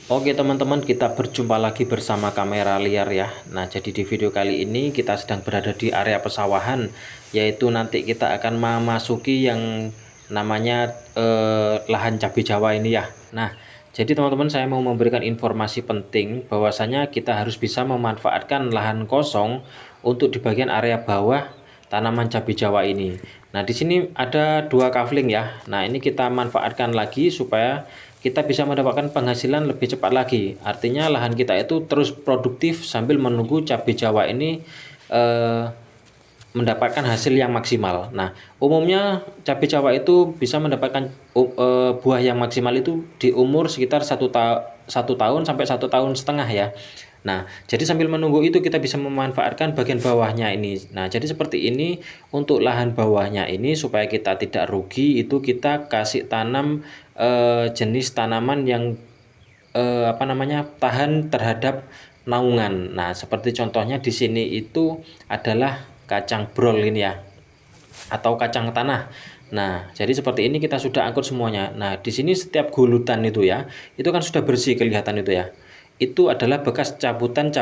Oke teman-teman, kita berjumpa lagi bersama kamera liar ya. Nah, jadi di video kali ini kita sedang berada di area pesawahan, yaitu nanti kita akan memasuki yang namanya lahan cabai Jawa ini ya. Nah, jadi teman-teman, saya mau memberikan informasi penting bahwasanya kita harus bisa memanfaatkan lahan kosong untuk di bagian area bawah tanaman cabai Jawa ini. Nah, di sini ada dua kafling ya. Nah, ini kita manfaatkan lagi supaya kita bisa mendapatkan penghasilan lebih cepat lagi. Artinya lahan kita itu terus produktif sambil menunggu cabai Jawa ini eh, mendapatkan hasil yang maksimal. Nah, umumnya cabai Jawa itu bisa mendapatkan buah yang maksimal itu di umur sekitar 1 tahun sampai 1 tahun setengah ya. Nah, jadi sambil menunggu itu kita bisa memanfaatkan bagian bawahnya ini. Nah, jadi seperti ini untuk lahan bawahnya ini supaya kita tidak rugi itu kita kasih tanam jenis tanaman yang tahan terhadap naungan. Nah, seperti contohnya di sini itu adalah kacang brol ini ya, atau kacang tanah. Nah, jadi seperti ini kita sudah angkut semuanya. Nah, di sini setiap gulutan itu ya, itu kan sudah bersih kelihatan itu ya. Itu adalah bekas cabutan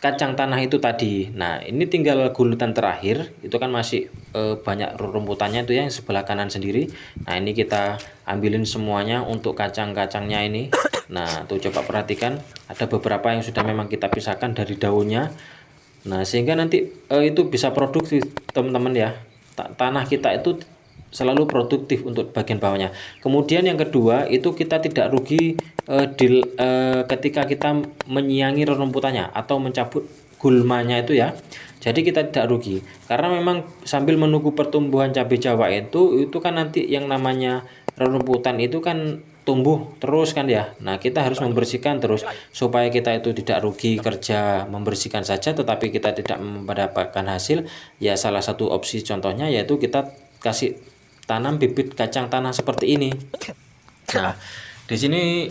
kacang tanah itu tadi. Nah, ini tinggal gulutan terakhir, itu kan masih banyak rumputannya itu yang sebelah kanan sendiri. Nah, ini kita ambilin semuanya untuk kacang-kacangnya ini. Nah, tuh coba perhatikan, ada beberapa yang sudah memang kita pisahkan dari daunnya. Nah, sehingga nanti itu bisa produktif, teman-teman ya. Tanah kita itu selalu produktif untuk bagian bawahnya. Kemudian yang kedua, itu kita tidak rugi ketika kita menyiangi rerumputannya atau mencabut gulmanya itu ya. Jadi kita tidak rugi karena memang sambil menunggu pertumbuhan cabai Jawa itu kan nanti yang namanya rerumputan itu kan tumbuh terus kan ya. Nah, kita harus membersihkan terus supaya kita itu tidak rugi kerja membersihkan saja tetapi kita tidak mendapatkan hasil. Ya, salah satu opsi contohnya yaitu kita kasih tanam bibit kacang tanah seperti ini. Nah, di sini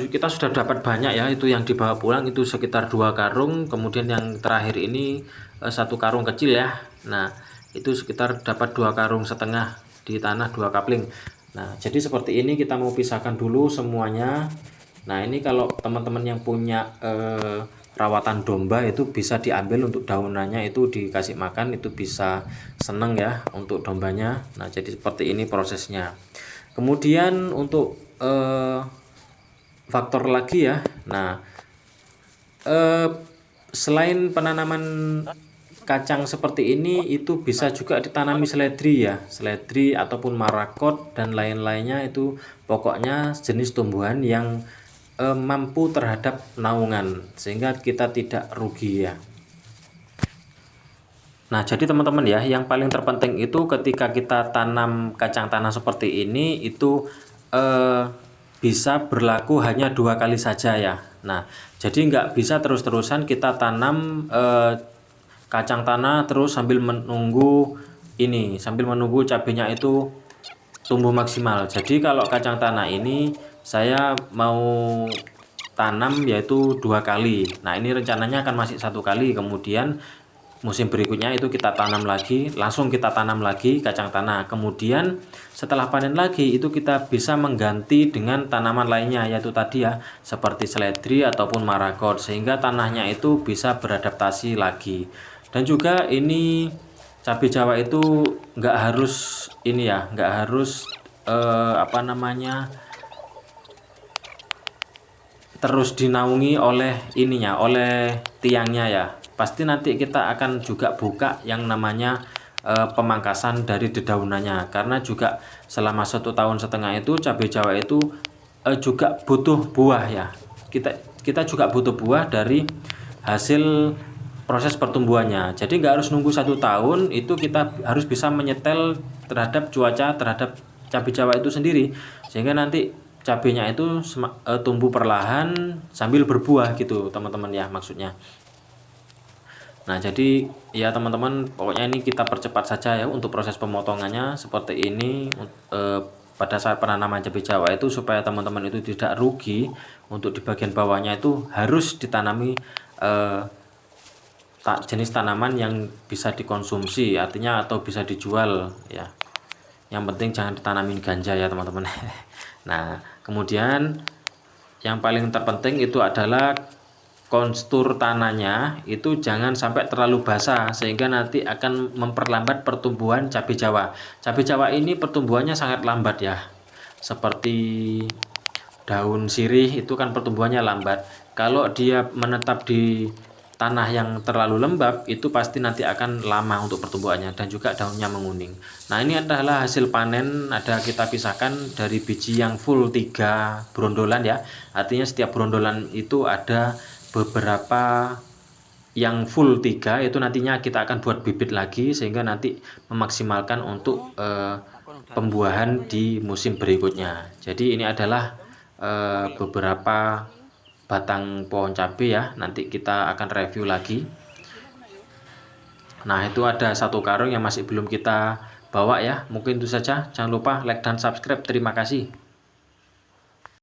kita sudah dapat banyak ya, itu yang dibawa pulang itu sekitar 2 karung, kemudian yang terakhir ini 1 karung kecil ya. Nah, itu sekitar dapat 2 karung setengah di tanah 2 kapling. Nah, jadi seperti ini kita mau pisahkan dulu semuanya. Nah, ini kalau teman-teman yang punya rawatan domba itu bisa diambil untuk daunannya itu dikasih makan, itu bisa seneng ya untuk dombanya. Nah, jadi seperti ini prosesnya. Kemudian untuk faktor lagi ya. Nah, eh, selain penanaman kacang seperti ini itu bisa juga ditanami seledri ya, seledri ataupun marakot dan lain-lainnya, itu pokoknya jenis tumbuhan yang mampu terhadap naungan sehingga kita tidak rugi ya. Nah, jadi teman-teman ya, yang paling terpenting itu ketika kita tanam kacang tanah seperti ini itu eh, bisa berlaku hanya 2 kali saja ya. Nah, jadi nggak bisa terus-terusan kita tanam kacang tanah terus sambil menunggu cabenya itu tumbuh maksimal. Jadi kalau kacang tanah ini saya mau tanam yaitu 2 kali. Nah, ini rencananya akan masih 1 kali, kemudian musim berikutnya itu kita tanam lagi, langsung kita tanam lagi kacang tanah. Kemudian setelah panen lagi itu kita bisa mengganti dengan tanaman lainnya yaitu tadi ya, seperti seledri ataupun maragot, sehingga tanahnya itu bisa beradaptasi lagi. Dan juga ini cabai Jawa itu nggak harus ini ya, nggak harus terus dinaungi oleh ininya, oleh tiangnya ya. Pasti nanti kita akan juga buka yang namanya pemangkasan dari dedaunannya, karena juga selama 1 tahun setengah itu cabai Jawa itu juga butuh buah ya. Kita juga butuh buah dari hasil proses pertumbuhannya. Jadi nggak harus nunggu 1 tahun, itu kita harus bisa menyetel terhadap cuaca terhadap cabai Jawa itu sendiri, sehingga nanti cabenya itu tumbuh perlahan sambil berbuah gitu teman-teman ya, maksudnya. Nah, jadi ya teman-teman, pokoknya ini kita percepat saja ya untuk proses pemotongannya seperti ini pada saat penanaman cabai Jawa itu, supaya teman-teman itu tidak rugi. Untuk di bagian bawahnya itu harus ditanami jenis tanaman yang bisa dikonsumsi, artinya atau bisa dijual ya. Yang penting jangan ditanamin ganja ya teman-teman. Nah, kemudian yang paling terpenting itu adalah konstur tanahnya itu jangan sampai terlalu basah sehingga nanti akan memperlambat pertumbuhan cabai Jawa. Cabai Jawa ini pertumbuhannya sangat lambat ya. Seperti daun sirih itu kan pertumbuhannya lambat. Kalau dia menetap di tanah yang terlalu lembab itu pasti nanti akan lama untuk pertumbuhannya dan juga daunnya menguning. Nah, ini adalah hasil panen, ada kita pisahkan dari biji yang full 3 brondolan ya. Artinya setiap brondolan itu ada beberapa yang full 3 itu nantinya kita akan buat bibit lagi sehingga nanti memaksimalkan untuk pembuahan di musim berikutnya. Jadi ini adalah beberapa batang pohon cabai ya, nanti kita akan review lagi. Nah, itu ada 1 karung yang masih belum kita bawa ya. Mungkin itu saja, jangan lupa like dan subscribe. Terima kasih.